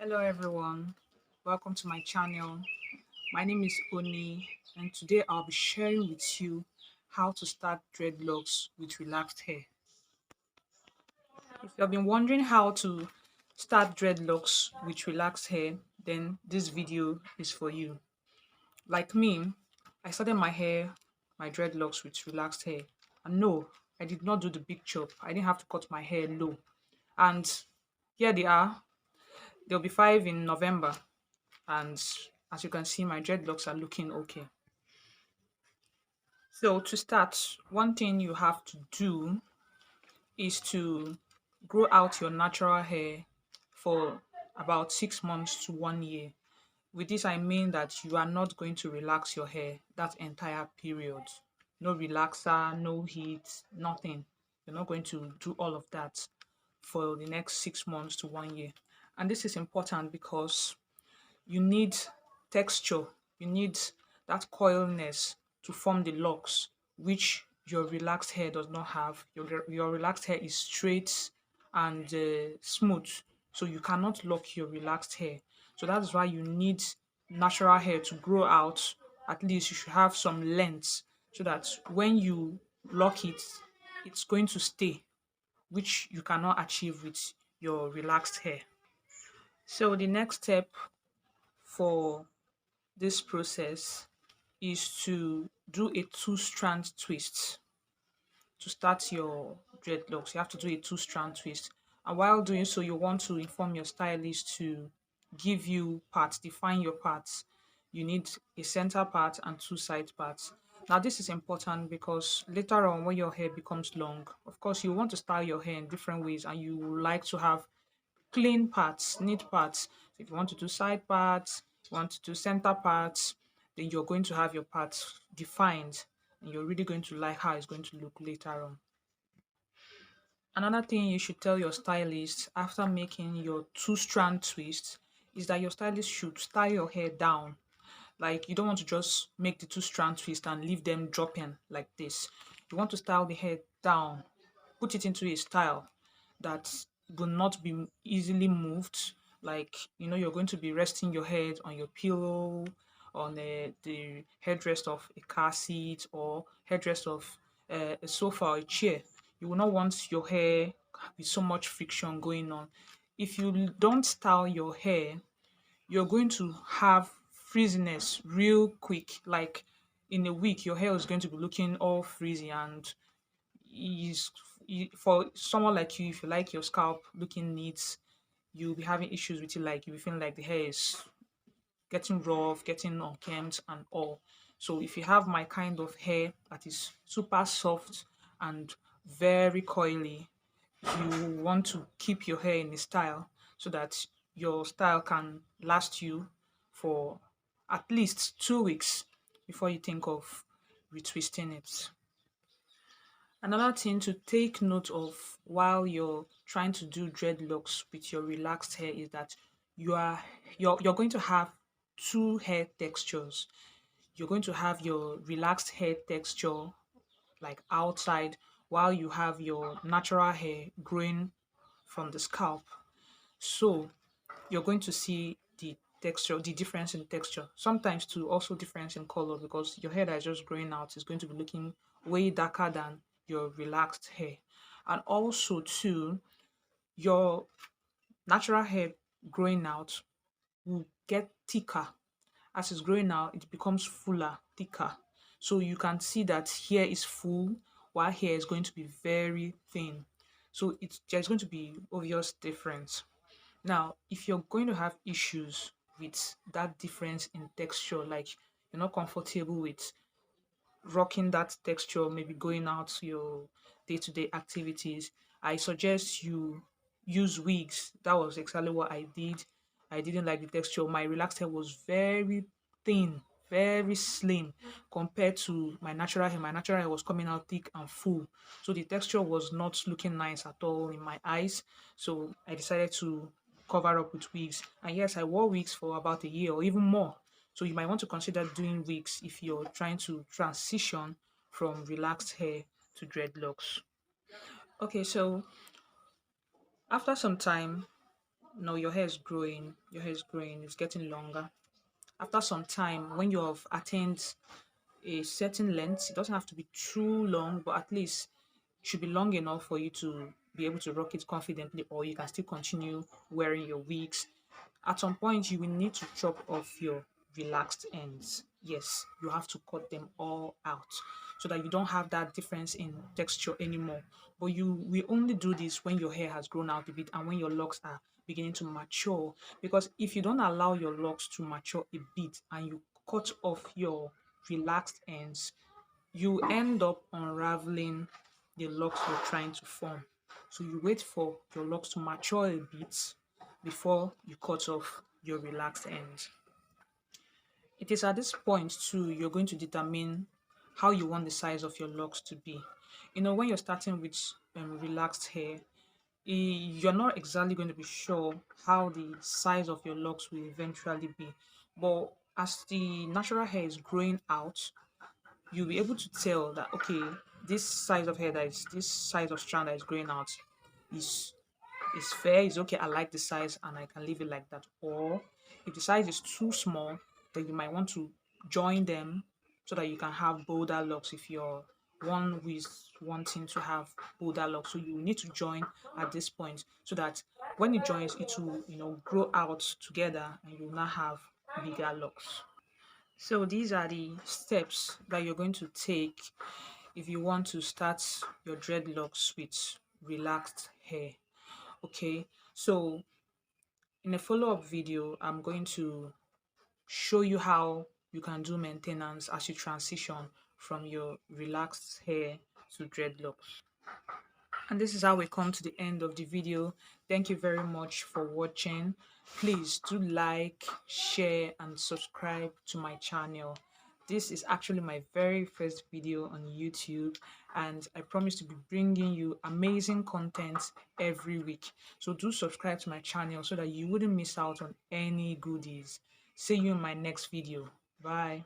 Hello everyone, welcome to my channel. My name is Oni and today I'll be sharing with you how to start dreadlocks with relaxed hair. If you've been wondering how to start dreadlocks with relaxed hair, then this video is for you. Like me, I started my dreadlocks with relaxed hair. And no, I did not do the big chop. I didn't have to cut my hair low. And here they are. There'll be 5 in November. And as you can see, my dreadlocks are looking okay. So to start, one thing you have to do is to grow out your natural hair for about 6 months to 1 year. With this, I mean that you are not going to relax your hair that entire period. No relaxer, no heat, nothing. You're not going to do all of that for the next 6 months to 1 year. And this is important because you need texture, you need that coilness to form the locks, which your relaxed hair does not have. Your relaxed hair is straight and smooth, so you cannot lock your relaxed hair. So that's why you need natural hair to grow out. At least you should have some length so that when you lock it, it's going to stay, which you cannot achieve with your relaxed hair. So the next step for this process is to do a two-strand twist to start your dreadlocks. You have to do a two-strand twist. And while doing so, you want to inform your stylist to give you parts, define your parts. You need a center part and two side parts. Now, this is important because later on, when your hair becomes long, of course, you want to style your hair in different ways and you would like to have clean parts, neat parts. So if you want to do side parts, you want to do center parts, then you're going to have your parts defined and you're really going to like how it's going to look later on. Another thing you should tell your stylist after making your two-strand twist is that your stylist should style your hair down. Like you don't want to just make the two-strand twist and leave them dropping like this. You want to style the hair down, put it into a style that will not be easily moved. Like, you're going to be resting your head on your pillow, on the headrest of a car seat or headrest of a sofa or a chair. You will not want your hair with so much friction going on. If you don't style your hair, you're going to have frizziness real quick. Like in a week, your hair is going to be looking all frizzy and is for someone like you, if you like your scalp looking neat, you'll be having issues with it. Like you'll be feeling like the hair is getting rough, getting unkempt, and all. So if you have my kind of hair that is super soft and very coily, you want to keep your hair in a style so that your style can last you for at least 2 weeks before you think of retwisting it. Another thing to take note of while you're trying to do dreadlocks with your relaxed hair is that you're going to have two hair textures. You're going to have your relaxed hair texture like outside while you have your natural hair growing from the scalp. So you're going to see the difference in texture. Sometimes too, also difference in color because your hair that is just growing out is going to be looking way darker than your relaxed hair. And also too, your natural hair growing out will get thicker. As it's growing out, it becomes fuller, thicker. So you can see that here is full, while here is going to be very thin. So there's going to be obvious difference. Now, if you're going to have issues with that difference in texture, like you're not comfortable with rocking that texture, maybe going out to your day-to-day activities, I suggest you use wigs. That was exactly what I did. I didn't like the texture. My relaxed hair was very thin, very slim compared to my natural hair. My natural hair was coming out thick and full. So the texture was not looking nice at all in my eyes. So I decided to cover up with wigs. And yes, I wore wigs for about a year or even more. So you might want to consider doing wigs if you're trying to transition from relaxed hair to dreadlocks. Okay, so after some time, no, your hair is growing, it's getting longer. After some time, when you have attained a certain length, it doesn't have to be too long, but at least it should be long enough for you to be able to rock it confidently, or you can still continue wearing your wigs. At some point, you will need to chop off your relaxed ends. Yes, you have to cut them all out so that you don't have that difference in texture anymore. But you will only do this when your hair has grown out a bit and when your locks are beginning to mature. Because if you don't allow your locks to mature a bit and you cut off your relaxed ends, you end up unraveling the locks you're trying to form. So you wait for your locks to mature a bit before you cut off your relaxed ends. It is at this point too you're going to determine how you want the size of your locks to be. When you're starting with relaxed hair, you're not exactly going to be sure how the size of your locks will eventually be. But as the natural hair is growing out, you'll be able to tell that okay, this size of strand that is growing out is fair, is okay, I like the size and I can leave it like that. Or if the size is too small, then you might want to join them so that you can have bolder locks if you're one who is wanting to have bolder locks. So you need to join at this point so that when it joins, it will, grow out together and you will now have bigger locks. So these are the steps that you're going to take if you want to start your dreadlocks with relaxed hair. Okay, so in a follow-up video, I'm going to show you how you can do maintenance as you transition from your relaxed hair to dreadlocks. And this is how we come to the end of the video. Thank you very much for watching. Please do like, share, and subscribe to my channel. This is actually my very first video on YouTube, and I promise to be bringing you amazing content every week. So do subscribe to my channel so that you wouldn't miss out on any goodies. See you in my next video. Bye.